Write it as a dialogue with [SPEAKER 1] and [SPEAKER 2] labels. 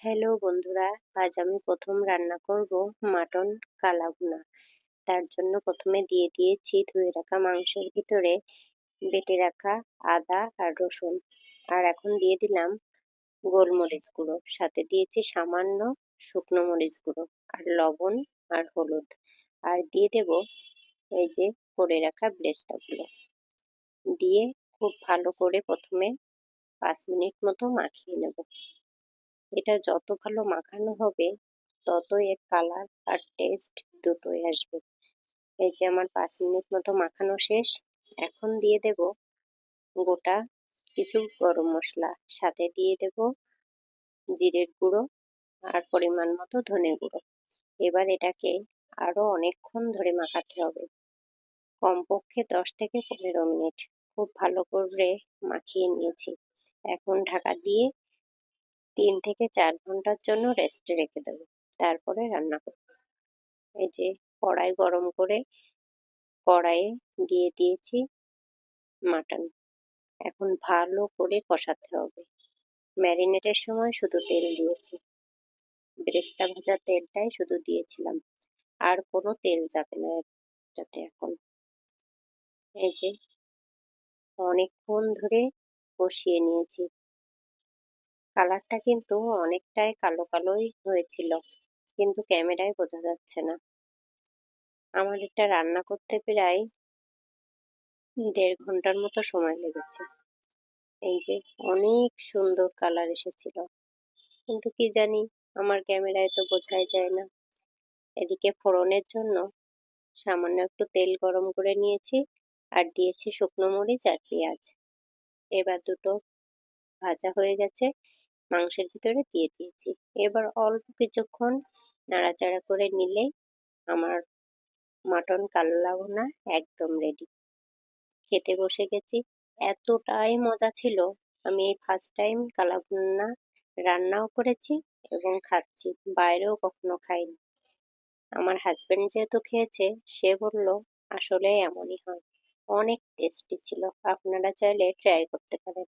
[SPEAKER 1] Hello বন্ধুরা, আজ আমি প্রথম রান্না করব মাটন কালা ভুনা। তার জন্য প্রথমে দিয়ে দিয়েছি ধুয়ে রাখা মাংসের ভিতরে বেটে রাখা আদা আর রসুন। আর এখন দিয়ে দিলাম গোলমরিচ গুঁড়ো, সাথে দিয়েছি সামান্য শুকনো মরিচ গুঁড়ো আর লবণ আর হলুদ। আর দিয়ে দেব এই যে করে রাখা বেরেস্তাগুলো দিয়ে খুব ভালো করে প্রথমে 5 মিনিট মতো মাখিয়ে নেব। এটা যত ভালো মাখানো হবে ততই এর কালার আর টেস্ট দুটোই আসবে। এই যে আমার 5 মিনিট মতো মাখানো শেষ। এখন দিয়ে দেব গোটা কিছু গরম মশলা, সাথে দিয়ে দেব জিরের গুঁড়ো আর পরিমাণ মতো ধনে গুঁড়ো। এবার এটাকে আরো অনেকক্ষণ ধরে মাখাতে হবে, কমপক্ষে 10 থেকে 15 মিনিট। খুব ভালো করে মাখিয়ে নিয়েছি। এখন ঢাকা দিয়ে 3 থেকে 4 ঘন্টার জন্য রেস্টে রেখে দেবো, তারপরে রান্না করব। এই যে কড়াই গরম করে কড়াইয়ে দিয়ে দিয়েছি মাটন। এখন ভালো করে কষাতে হবে। ম্যারিনেটের সময় শুধু তেল দিয়েছি, বেরেস্তা ভাজা তেলটাই শুধু দিয়েছিলাম, আর কোনো তেল যাবে না এটাতে। এখন এই যে অনেকক্ষণ ধরে কষিয়ে নিয়েছি। কালারটা কিন্তু অনেকটাই কালো কালোই হয়েছিল, কিন্তু ক্যামেরায় বোঝা যাচ্ছে না। আমার এটা রান্না করতে প্রায় 1.5 ঘন্টার মতো সময় লেগেছে। এই যে অনেক সুন্দর কালার এসেছিল, কিন্তু কি জানি আমার ক্যামেরায় তো বোঝাই যায় না। এদিকে ফোড়নের জন্য সামান্য একটু তেল গরম করে নিয়েছি আর দিয়েছি শুকনো মরিচ আর পেঁয়াজ। এবার দুটো ভাজা হয়ে গেছে, মাংসের ভিতরে দিয়ে দিয়েছি। এবার অল্প কিছুক্ষণ নাড়াচাড়া করে নিলেই আমার মাটন কাল্লা ভুনা একদম রেডি। খেতে বসে গেছি, এতটাই মজা ছিল। আমি এই ফার্স্ট টাইম কালা ভুনা রান্নাও করেছি এবং খাচ্ছি, বাইরেও কখনো খাইনি। আমার হাজবেন্ড যেহেতু খেয়েছে, সে বলল আসলে এমনই হয়, অনেক টেস্টি ছিল। আপনারা চাইলে ট্রাই করতে পারেন।